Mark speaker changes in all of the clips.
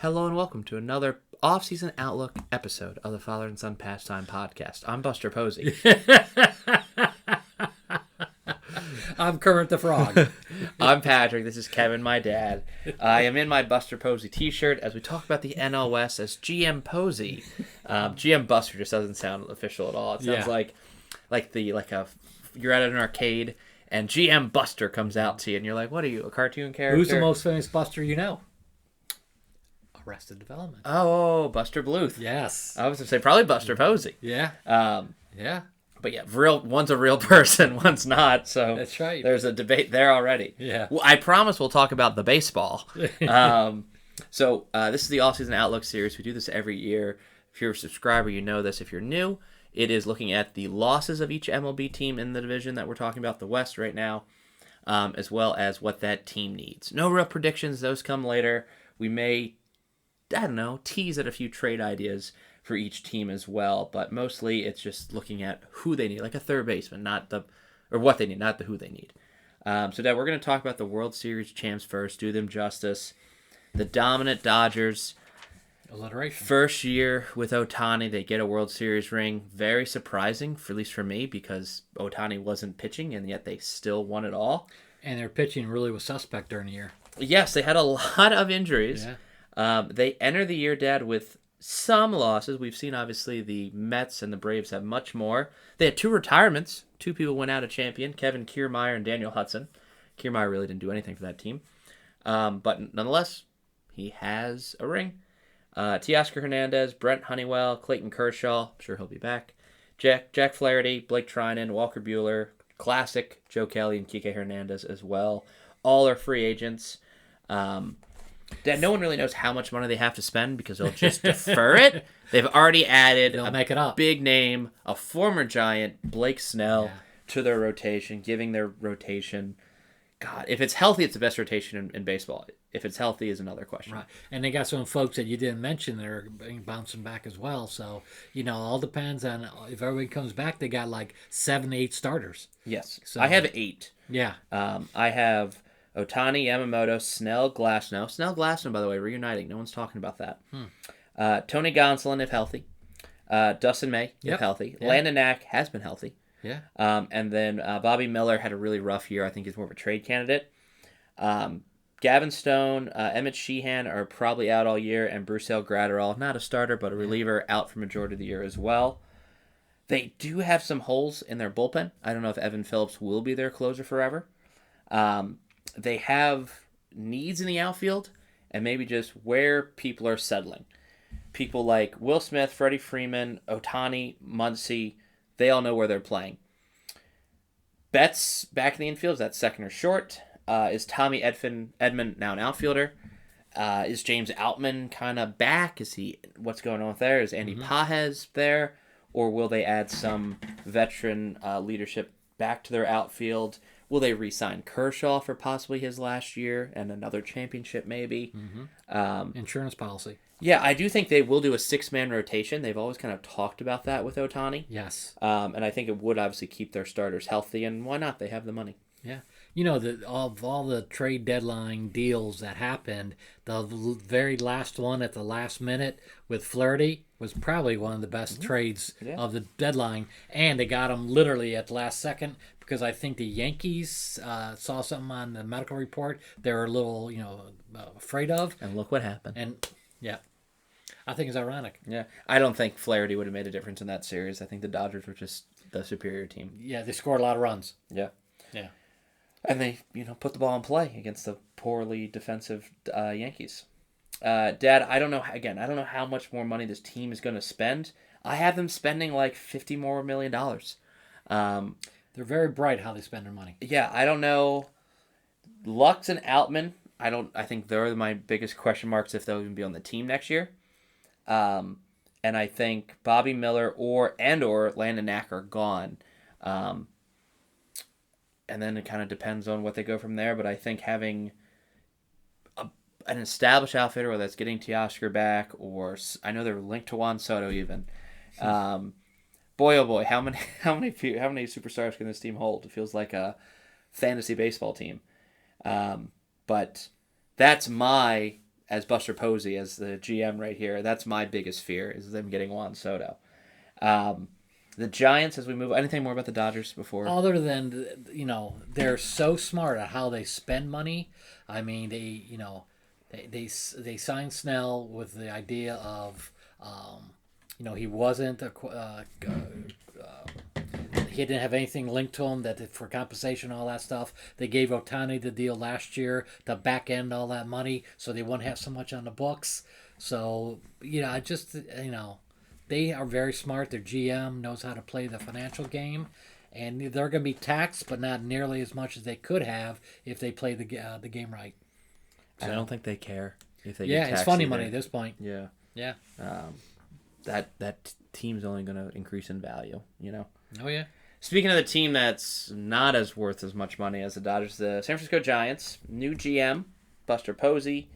Speaker 1: Hello and welcome to another Offseason Outlook episode of the Father and Son Pastime Podcast. I'm Buster Posey.
Speaker 2: I'm Kermit the Frog.
Speaker 1: I'm Patrick. This is Kevin, my dad. I am in my Buster Posey t-shirt as we talk about the NL West as GM Posey. GM Buster just doesn't sound official at all. It sounds like you're at an arcade and GM Buster comes out to you and you're like, what are you, a cartoon character?
Speaker 2: Who's the most famous Buster you know? Arrested Development.
Speaker 1: Oh, Buster Bluth.
Speaker 2: Yes.
Speaker 1: I was going to say probably Buster Posey.
Speaker 2: Yeah. Yeah.
Speaker 1: But yeah, one's a real person, one's not. So
Speaker 2: That's right.
Speaker 1: There's a debate there already.
Speaker 2: Yeah.
Speaker 1: Well, I promise we'll talk about the baseball. So this is the Offseason Outlook series. We do this every year. If you're a subscriber, you know this. If you're new, it is looking at the losses of each MLB team in the division that we're talking about, the West right now, as well as what that team needs. No real predictions. Those come later. We may, tease at a few trade ideas for each team as well, but mostly it's just looking at who they need, like a third baseman, what they need, not the who they need. So, Dad, we're going to talk about the World Series champs first, do them justice. The dominant Dodgers,
Speaker 2: Alliteration.
Speaker 1: first year with Ohtani, they get a World Series ring. Very surprising, at least for me, because Ohtani wasn't pitching, and yet they still won it all.
Speaker 2: And their pitching really was suspect during the year.
Speaker 1: Yes, they had a lot of injuries.
Speaker 2: Yeah.
Speaker 1: They enter the year, Dad, with some losses. We've seen, obviously, the Mets and the Braves have much more. They had two retirements. Two people went out a champion, Kevin Kiermaier and Daniel Hudson. Kiermaier really didn't do anything for that team. But nonetheless, he has a ring. Teoscar Hernandez, Brent Honeywell, Clayton Kershaw, I'm sure he'll be back. Jack Flaherty, Blake Trinan, Walker Buehler, classic Joe Kelly and Kike Hernandez as well. All are free agents. That no one really knows how much money they have to spend because they'll just defer it. They've already added
Speaker 2: They'll make it up.
Speaker 1: Big name, a former Giant, Blake Snell, to their rotation, giving their rotation. God, if it's healthy, it's the best rotation in baseball. If it's healthy is another question.
Speaker 2: Right. And they got some folks that you didn't mention that are bouncing back as well. So, all depends on if everybody comes back. They got like 7 to 8 starters.
Speaker 1: Yes.
Speaker 2: So,
Speaker 1: I have 8.
Speaker 2: Yeah.
Speaker 1: I have Ohtani, Yamamoto, Snell, Glasnow. Snell, Glasnow, by the way, reuniting. No one's talking about that. Tony Gonsolin, if healthy. Dustin May, if healthy.
Speaker 2: Yeah.
Speaker 1: Landon Knack has been healthy.
Speaker 2: Yeah.
Speaker 1: And then Bobby Miller had a really rough year. I think he's more of a trade candidate. Gavin Stone, Emmett Sheehan are probably out all year, and Brusel Gratterall, not a starter, but a reliever, out for majority of the year as well. They do have some holes in their bullpen. I don't know if Evan Phillips will be their closer forever. They have needs in the outfield and maybe just where people are settling. People like Will Smith, Freddie Freeman, Ohtani, Muncy, they all know where they're playing. Betts back in the infield, is that second or short? Is Tommy Edman now an outfielder? Is James Outman kind of back? What's going on with there? Is Andy Pages there? Or will they add some veteran leadership back to their outfield? Will they re-sign Kershaw for possibly his last year and another championship maybe?
Speaker 2: Insurance policy.
Speaker 1: Yeah, I do think they will do a 6-man rotation. They've always kind of talked about that with Ohtani.
Speaker 2: Yes.
Speaker 1: And I think it would obviously keep their starters healthy, and why not? They have the money.
Speaker 2: Yeah. Of all the trade deadline deals that happened, the very last one at the last minute with Flaherty was probably one of the best trades of the deadline, and they got him literally at the last second because I think the Yankees saw something on the medical report they were a little, afraid of.
Speaker 1: And look what happened.
Speaker 2: And, yeah. I think it's ironic.
Speaker 1: Yeah. I don't think Flaherty would have made a difference in that series. I think the Dodgers were just the superior team.
Speaker 2: Yeah, they scored a lot of runs.
Speaker 1: Yeah.
Speaker 2: Yeah.
Speaker 1: And they, put the ball in play against the poorly defensive Yankees. Dad, I don't know how much more money this team is going to spend. I have them spending like $50 million more.
Speaker 2: They're very bright how they spend their money.
Speaker 1: Yeah, I don't know. Lux and Outman, I think they're my biggest question marks if they'll even be on the team next year. And I think Bobby Miller or Landon Knack are gone. And then it kind of depends on what they go from there. But I think having an established outfitter, whether that's getting Teoscar back or I know they're linked to Juan Soto even. Boy, oh boy, how many superstars can this team hold? It feels like a fantasy baseball team. But that's my as Buster Posey, as the GM right here. That's my biggest fear, is them getting Juan Soto. The Giants, as we move, anything more about the Dodgers before?
Speaker 2: Other than, they're so smart at how they spend money. I mean, they signed Snell with the idea of, he wasn't he didn't have anything linked to him that for compensation, all that stuff. They gave Ohtani the deal last year to back end all that money, so they wouldn't have so much on the books. So they are very smart. Their GM knows how to play the financial game, and they're going to be taxed, but not nearly as much as they could have if they play the game right.
Speaker 1: So, I don't think they care if they
Speaker 2: get
Speaker 1: taxed.
Speaker 2: It's funny
Speaker 1: either.
Speaker 2: Money at this point.
Speaker 1: Yeah.
Speaker 2: Yeah.
Speaker 1: That team's only going to increase in value,
Speaker 2: Oh, yeah.
Speaker 1: Speaking of the team that's not as worth as much money as the Dodgers, the San Francisco Giants, new GM, Buster Posey.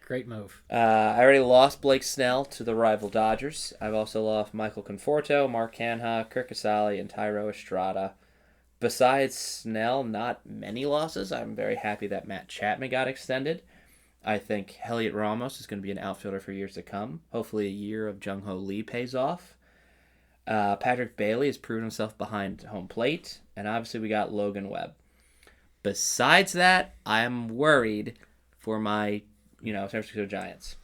Speaker 2: Great move.
Speaker 1: I already lost Blake Snell to the rival Dodgers. I've also lost Michael Conforto, Mark Canha, Kirk Casale, and Tyro Estrada. Besides Snell, not many losses. I'm very happy that Matt Chapman got extended. I think Heliot Ramos is going to be an outfielder for years to come. Hopefully a year of Jung-Ho Lee pays off. Patrick Bailey has proven himself behind home plate. And obviously we got Logan Webb. Besides that, I'm worried for my, San Francisco Giants.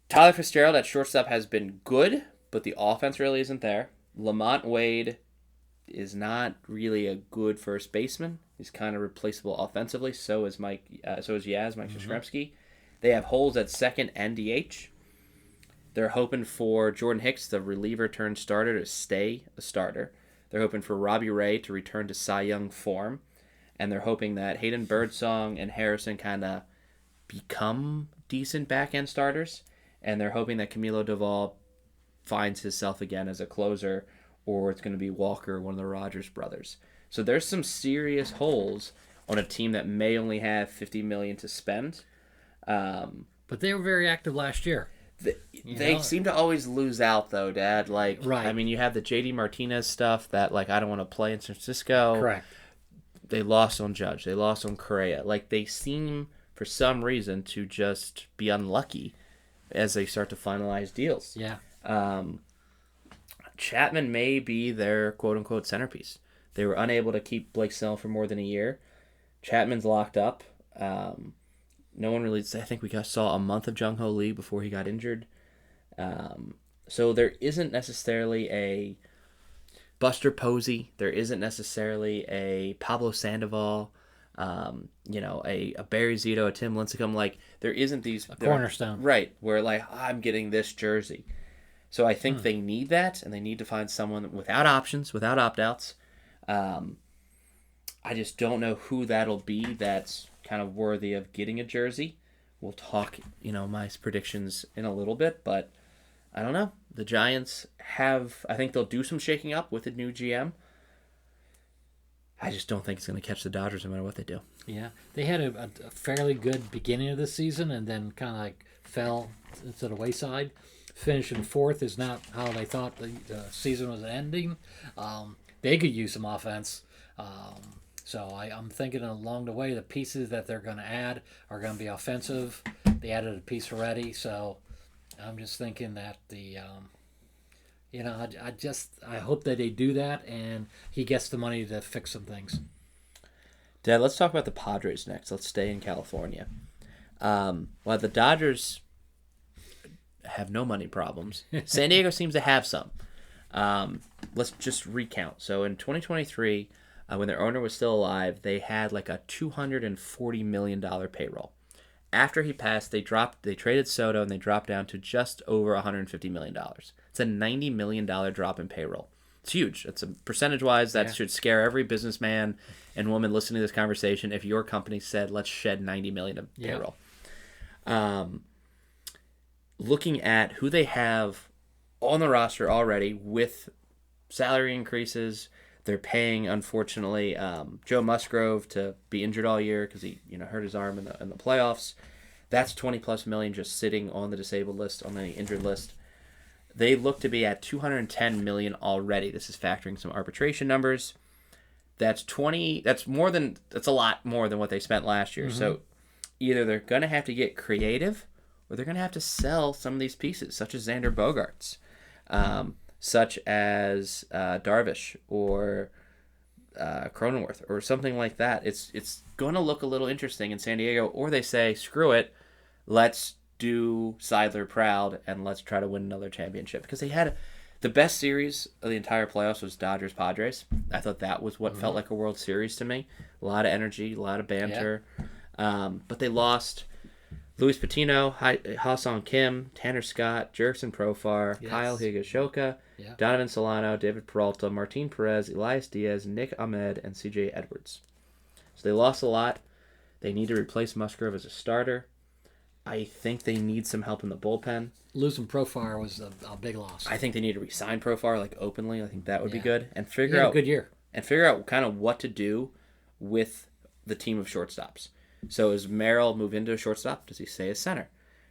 Speaker 1: Tyler Fitzgerald at shortstop has been good, but the offense really isn't there. Lamont Wade is not really a good first baseman. He's kind of replaceable offensively. So is Mike Yastrzemski. They have holes at second and DH. They're hoping for Jordan Hicks, the reliever turned starter, to stay a starter. They're hoping for Robbie Ray to return to Cy Young form. And they're hoping that Hayden Birdsong and Harrison kind of become decent back-end starters. And they're hoping that Camilo Doval finds himself again as a closer, or it's going to be Walker, one of the Rogers brothers. So there's some serious holes on a team that may only have $50 million to spend.
Speaker 2: But they were very active last year.
Speaker 1: They seem to always lose out, though, Dad. Like,
Speaker 2: right.
Speaker 1: I mean, you have the JD Martinez stuff that, like, I don't want to play in San Francisco.
Speaker 2: Correct.
Speaker 1: They lost on Judge. They lost on Correa. Like, they seem, for some reason, to just be unlucky as they start to finalize deals.
Speaker 2: Yeah.
Speaker 1: Chapman may be their quote-unquote centerpiece. They were unable to keep Blake Snell for more than a year. Chapman's locked up. No one really... I think we saw a month of Jung-Ho Lee before he got injured. So there isn't necessarily a Buster Posey. There isn't necessarily a Pablo Sandoval. A Barry Zito, a Tim Lincecum. Like, there isn't these...
Speaker 2: A cornerstone.
Speaker 1: Right. Where, like, I'm getting this jersey. So I think they need that, and they need to find someone without options, without opt-outs. I just don't know who that'll be that's kind of worthy of getting a jersey. We'll talk, my predictions in a little bit, but I don't know. The Giants I think they'll do some shaking up with a new GM. I just don't think it's going to catch the Dodgers no matter what they do.
Speaker 2: Yeah, they had a fairly good beginning of the season and then kind of like fell to the wayside. Finishing fourth is not how they thought the season was ending. They could use some offense. So I'm thinking along the way the pieces that they're going to add are going to be offensive. They added a piece already, so I'm just thinking that I hope that they do that and he gets the money to fix some things.
Speaker 1: Dad, let's talk about the Padres next. Let's stay in California. While the Dodgers have no money problems, San Diego seems to have some. Let's just recount. So in 2023, when their owner was still alive, they had like a $240 million payroll. After he passed, they traded Soto and they dropped down to just over $150 million. It's a $90 million drop in payroll. It's huge. It's a percentage-wise that should scare every businessman and woman listening to this conversation if your company said, let's shed $90 million of payroll. Looking at who they have on the roster already with salary increases, they're paying, unfortunately, Joe Musgrove to be injured all year because he hurt his arm in the playoffs. That's $20+ million just sitting on the disabled list, on the injured list. They look to be at $210 million already. This is factoring some arbitration numbers. That's a lot more than what they spent last year. Mm-hmm. So either they're going to have to get creative or they're going to have to sell some of these pieces, such as Xander Bogaerts, such as Darvish or Cronenworth or something like that. It's going to look a little interesting in San Diego, or they say, screw it, let's do Seidler proud and let's try to win another championship. Because they had the best series of the entire playoffs was Dodgers-Padres. I thought that was what felt like a World Series to me. A lot of energy, a lot of banter. Yeah. But they lost Luis Patino, Ha-Sung Kim, Tanner Scott, Jurickson Profar, Kyle Higashioka, Donovan Solano, David Peralta, Martin Perez, Elias Diaz, Nick Ahmed, and C.J. Edwards. So they lost a lot. They need to replace Musgrove as a starter. I think they need some help in the bullpen.
Speaker 2: Losing Profar was a big loss.
Speaker 1: I think they need to re-sign Profar openly. I think that would be good, and figure
Speaker 2: out a good year
Speaker 1: and figure out kind of what to do with the team of shortstops. So does Merrill move into a shortstop? Does he stay as center?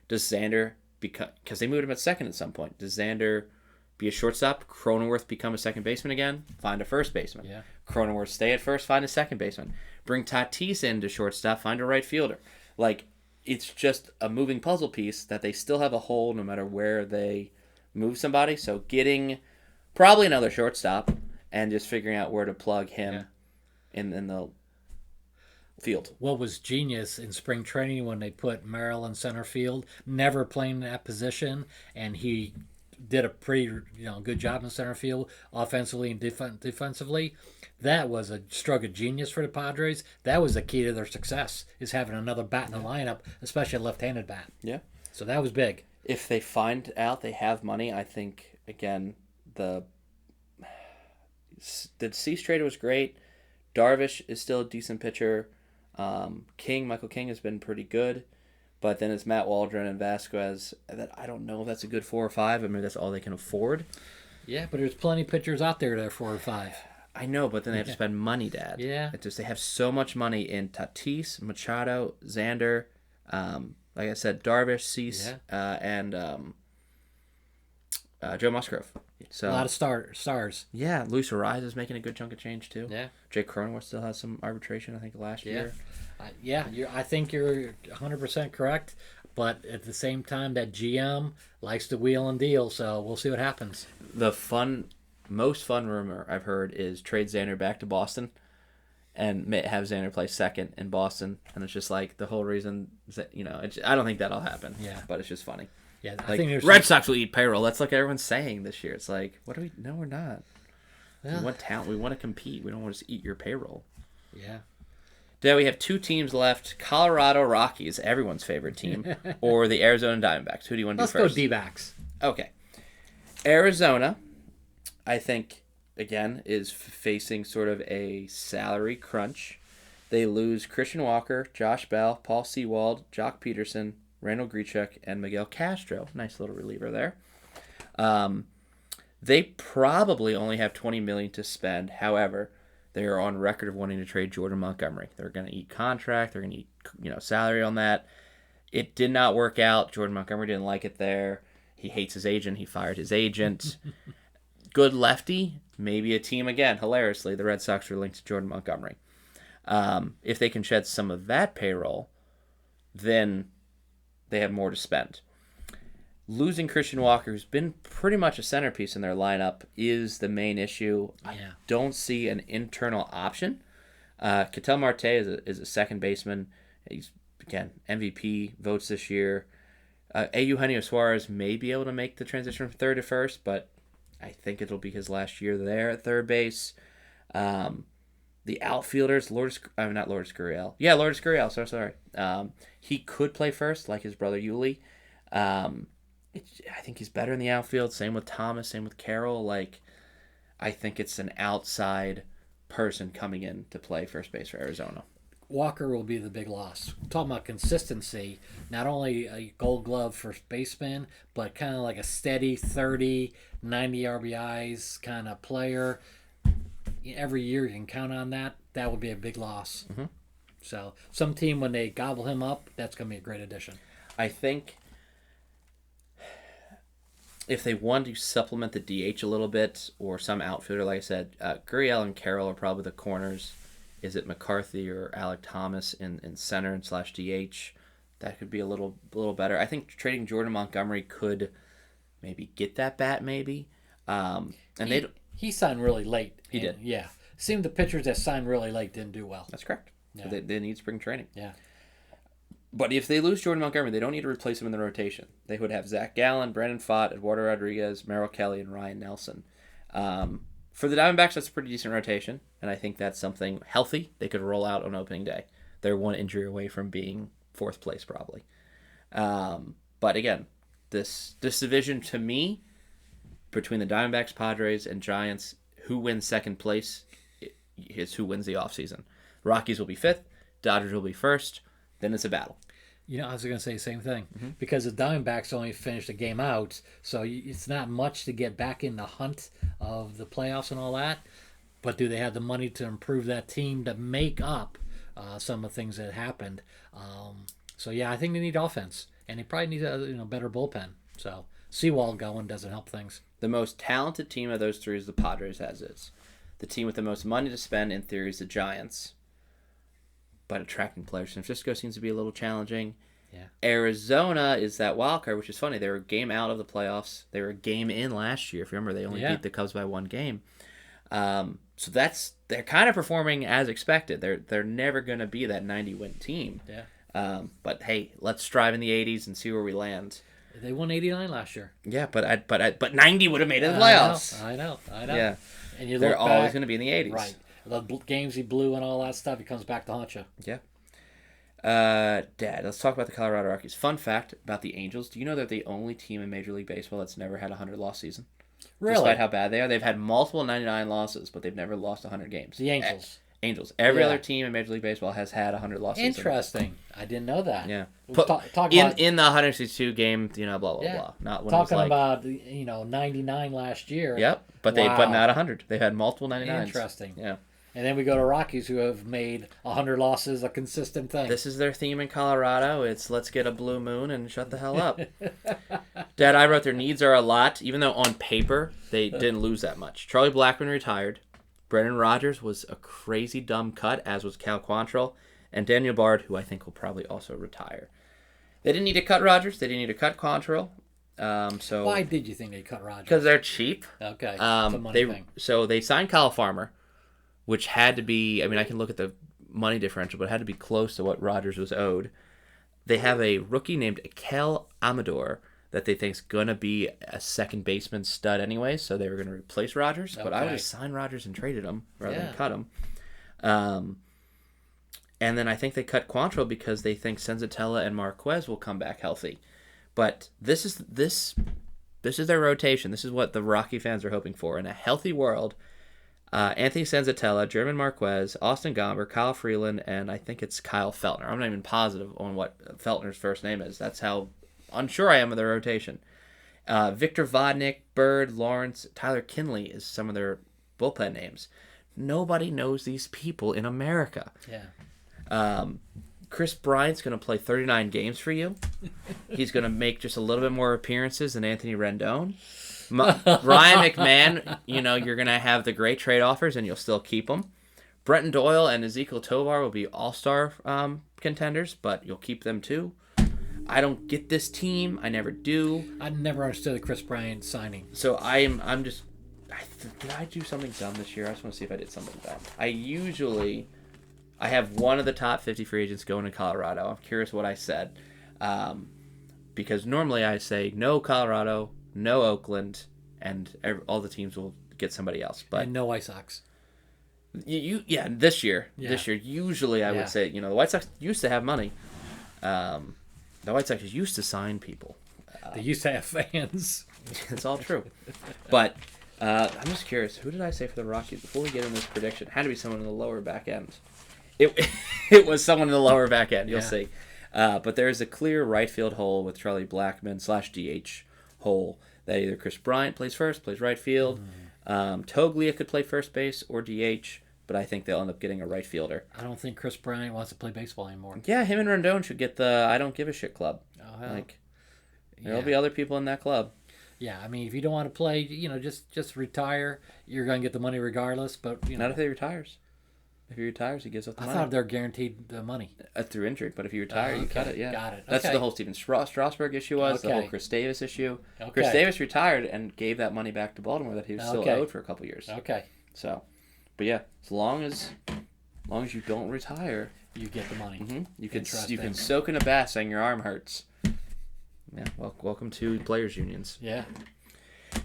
Speaker 1: Does Xander because they moved him at second at some point? Does Xander be a shortstop? Cronenworth become a second baseman again? Find a first baseman.
Speaker 2: Yeah.
Speaker 1: Cronenworth stay at first. Find a second baseman. Bring Tatis into shortstop. Find a right fielder. It's just a moving puzzle piece that they still have a hole no matter where they move somebody. So getting probably another shortstop and just figuring out where to plug him in the field.
Speaker 2: What was genius in spring training when they put Merrill in center field, never playing that position, and he did a pretty good job in center field, offensively and defensively. That was a stroke of genius for the Padres. That was the key to their success, is having another bat in the lineup, especially a left-handed bat.
Speaker 1: Yeah.
Speaker 2: So that was big.
Speaker 1: If they find out they have money, I think, again, the Cease trade was great. Darvish is still a decent pitcher. Michael King has been pretty good. But then it's Matt Waldron and Vasquez. That I don't know if that's a good 4 or 5. I mean, that's all they can afford.
Speaker 2: Yeah, but there's plenty of pitchers out there that are 4 or 5.
Speaker 1: I know, but then they have to spend money, Dad.
Speaker 2: Yeah.
Speaker 1: They have so much money in Tatis, Machado, Xander, like I said, Darvish, Cease, and Joe Musgrove. So
Speaker 2: a lot of stars.
Speaker 1: Yeah, Luis Ariz is making a good chunk of change too.
Speaker 2: Yeah.
Speaker 1: Jake Cronenworth still has some arbitration, I think, last year.
Speaker 2: I think you're 100% correct, but at the same time, that GM likes to wheel and deal, so we'll see what happens.
Speaker 1: The most fun rumor I've heard is trade Xander back to Boston and have Xander play second in Boston, and it's just the whole reason that, I don't think that'll happen.
Speaker 2: Yeah,
Speaker 1: but it's just funny.
Speaker 2: Yeah, I think
Speaker 1: Red Sox will eat payroll. That's everyone's saying this year. It's what do we? No, we're not. We want talent. We want to compete. We don't want to just eat your payroll.
Speaker 2: Yeah.
Speaker 1: Today we have 2 teams left: Colorado Rockies, everyone's favorite team, or the Arizona Diamondbacks. Who do you want to do first?
Speaker 2: Let's go D-backs.
Speaker 1: Okay. Arizona, I think, again, is facing sort of a salary crunch. They lose Christian Walker, Josh Bell, Paul Sewald, Jock Peterson, Randall Grichuk, and Miguel Castro. Nice little reliever there. They probably only have $20 million to spend. However, they are on record of wanting to trade Jordan Montgomery. They're going to eat contract. They're going to eat salary on that. It did not work out. Jordan Montgomery didn't like it there. He hates his agent. He fired his agent. Good lefty. Maybe a team again. Hilariously, the Red Sox are linked to Jordan Montgomery. If they can shed some of that payroll, then they have more to spend. Losing Christian Walker, who's been pretty much a centerpiece in their lineup, is the main issue.
Speaker 2: Yeah.
Speaker 1: I don't see an internal option. Ketel Marte is a second baseman. He's, again, MVP votes this year. Eugenio Suarez may be able to make the transition from third to first, but I think it'll be his last year there at third base. The outfielders, Lourdes Gurriel. So sorry. He could play first, like his brother Yuli. I think he's better in the outfield. Same with Thomas. Same with Carroll. I think it's an outside person coming in to play first base for Arizona.
Speaker 2: Walker will be the big loss. Talking about consistency, not only a Gold Glove first baseman, but kind of like a steady 30, 90 RBIs kind of player. Every year you can count on that. That would be a big loss.
Speaker 1: Mm-hmm.
Speaker 2: So some team, when they gobble him up, that's going to be a great addition.
Speaker 1: I think if they want to supplement the DH a little bit, or some outfielder, like I said, Gurriel and Carroll are probably the corners Is it McCarthy or Alec Thomas in center and slash DH? That could be a little better. I think trading Jordan Montgomery could maybe get that bat, maybe. And
Speaker 2: he signed really late.
Speaker 1: He did.
Speaker 2: Yeah. Seemed the pitchers that signed really late didn't do well.
Speaker 1: That's correct.
Speaker 2: Yeah.
Speaker 1: So they need spring training.
Speaker 2: Yeah.
Speaker 1: But if they lose Jordan Montgomery, they don't need to replace him in the rotation. They would have Zach Gallen, Brandon Pfaadt, Eduardo Rodriguez, Merrill Kelly, and Ryan Nelson. For the Diamondbacks, that's a pretty decent rotation, and I think that's something healthy they could roll out on opening day. They're one injury away from being fourth place, probably. But again, this division, to me, between the Diamondbacks, Padres, and Giants, who wins second place is who wins the offseason. Rockies will be fifth, Dodgers will be first, then it's a battle.
Speaker 2: I was going to say the same thing. Mm-hmm. Because the Diamondbacks only finished a game out, so it's not much to get back in the hunt of the playoffs and all that. But do they have the money to improve that team to make up some of the things that happened? I think they need offense, and they probably need a better bullpen. So Seawald going doesn't help things.
Speaker 1: The most talented team of those three is the Padres, as is. The team with the most money to spend, in theory, is the Giants. But attracting players from San Francisco seems to be a little challenging.
Speaker 2: Yeah.
Speaker 1: Arizona is that wild card, which is funny. They were a game out of the playoffs. They were a game in last year. If you remember, they only beat the Cubs by one game. So they're kind of performing as expected. They're never going to be that 90-win team.
Speaker 2: Yeah.
Speaker 1: But hey, let's strive in the 80s and see where we land.
Speaker 2: They won 89 last year.
Speaker 1: Yeah, but 90 would have made it in the playoffs.
Speaker 2: I know.
Speaker 1: Yeah.
Speaker 2: And you
Speaker 1: they're always going to be in the 80s.
Speaker 2: Right. The games he blew and all that stuff, he comes back to haunt you.
Speaker 1: Yeah. Dad, let's talk about the Colorado Rockies. Fun fact about the Angels. Do you know they're the only team in Major League Baseball that's never had a 100-loss season?
Speaker 2: Really?
Speaker 1: Despite how bad they are. They've had multiple 99 losses, but they've never lost 100 games.
Speaker 2: The Angels.
Speaker 1: Angels. Every other team in Major League Baseball has had a 100-loss season.
Speaker 2: Interesting. I didn't know that.
Speaker 1: Yeah.
Speaker 2: Talk about,
Speaker 1: in the 162 game, blah, blah, blah. Not when
Speaker 2: talking
Speaker 1: it was
Speaker 2: about, 99 last year.
Speaker 1: Yep. But but not 100. They've had multiple 99s.
Speaker 2: Interesting.
Speaker 1: Yeah.
Speaker 2: And then we go to Rockies, who have made 100 losses a consistent thing.
Speaker 1: This is their theme in Colorado. It's let's get a blue moon and shut the hell up. Dad, I wrote their needs are a lot, even though on paper they didn't lose that much. Charlie Blackmon retired. Brendan Rodgers was a crazy dumb cut, as was Cal Quantrill. And Daniel Bard, who I think will probably also retire. They didn't need to cut Rodgers. They didn't need to cut Quantrill. So
Speaker 2: why did you think they cut Rodgers?
Speaker 1: Because they're cheap.
Speaker 2: Okay. It's a money thing.
Speaker 1: So they signed Kyle Farmer, which had to be, I can look at the money differential, but it had to be close to what Rodgers was owed. They have a rookie named Akel Amador that they think's going to be a second baseman stud anyway, so they were going to replace Rodgers. Okay. But I would have signed Rodgers and traded him rather than cut him. And then I think they cut Quantrill because they think Senzatella and Marquez will come back healthy. But this is their rotation. This is what the Rocky fans are hoping for. In a healthy world, Anthony Senzatella, German Marquez, Austin Gomber, Kyle Freeland, and I think it's Kyle Feltner. I'm not even positive on what Feltner's first name is. That's how unsure I am of their rotation. Victor Vodnik, Bird, Lawrence, Tyler Kinley is some of their bullpen names. Nobody knows these people in America.
Speaker 2: Yeah.
Speaker 1: Chris Bryant's going to play 39 games for you. He's going to make just a little bit more appearances than Anthony Rendon. Ryan McMahon, you're going to have the great trade offers and you'll still keep them. Brenton Doyle and Ezekiel Tovar will be all-star contenders, but you'll keep them too. I don't get this team. I never do.
Speaker 2: I never understood the Chris Bryant signing.
Speaker 1: So I'm just... Did I do something dumb this year? I just want to see if I did something dumb. I have one of the top 50 free agents going to Colorado. I'm curious what I said. Because normally I say no Colorado, no Oakland, and all the teams will get somebody else. But
Speaker 2: and no White Sox.
Speaker 1: This year.
Speaker 2: Yeah.
Speaker 1: This year, usually I would say, the White Sox used to have money. The White Sox used to sign people.
Speaker 2: They used to have fans.
Speaker 1: It's all true. But I'm just curious, who did I say for the Rockies before we get in this prediction? It had to be someone in the lower back end. It was someone in the lower back end. You'll see. But there is a clear right field hole with Charlie Blackmon / DH hole that either Chris Bryant plays first, plays right field. Toglia could play first base or DH, but I think they'll end up getting a right fielder.
Speaker 2: I don't think Chris Bryant wants to play baseball anymore.
Speaker 1: Yeah, him and Rendon should get the I don't give a shit club.
Speaker 2: Oh, hell.
Speaker 1: There'll be other people in that club.
Speaker 2: Yeah, if you don't want to play, just retire. You're going to get the money regardless. But
Speaker 1: not if he retires. If he retires, he gives up the
Speaker 2: I
Speaker 1: money.
Speaker 2: thought they're guaranteed the money.
Speaker 1: Through injury, but if you retire, you cut it. Yeah,
Speaker 2: Got it.
Speaker 1: That's
Speaker 2: Okay.
Speaker 1: the whole Steven Strasburg issue was the whole
Speaker 2: Okay.
Speaker 1: Chris Davis issue.
Speaker 2: Okay.
Speaker 1: Chris Davis retired and gave that money back to Baltimore that he was still
Speaker 2: Okay.
Speaker 1: owed for a couple years.
Speaker 2: Okay.
Speaker 1: So, but yeah, as long as you don't retire,
Speaker 2: You get the money.
Speaker 1: you can
Speaker 2: Interesting.
Speaker 1: soak in a bath saying your arm hurts. Yeah, welcome to players unions,
Speaker 2: Yeah.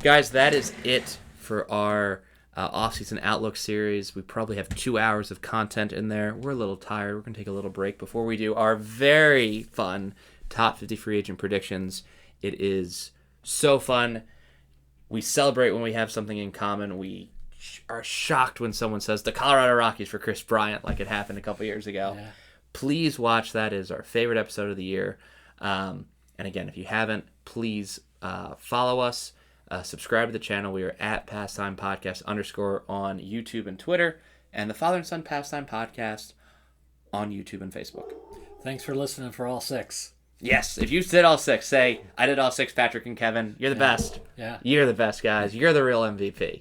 Speaker 1: guys. That is it for our off-season outlook series. We probably have 2 hours of content in there. We're a little tired. We're gonna take a little break before we do our very fun top 50 free agent predictions. It is so fun. We celebrate when we have something in common. We are shocked when someone says the Colorado Rockies for Chris Bryant, like it happened a couple years ago.
Speaker 2: Yeah.
Speaker 1: Please watch that. It is our favorite episode of the year. And again, if you haven't, please follow us. Subscribe to the channel. We are at Pastime Podcast _ on YouTube and Twitter, and the Father and Son Pastime Podcast on YouTube and Facebook.
Speaker 2: Thanks for listening for all 6.
Speaker 1: Yes, if you did all 6, say, I did all 6, Patrick and Kevin. You're the best.
Speaker 2: Yeah.
Speaker 1: You're the best, guys. You're the real MVP.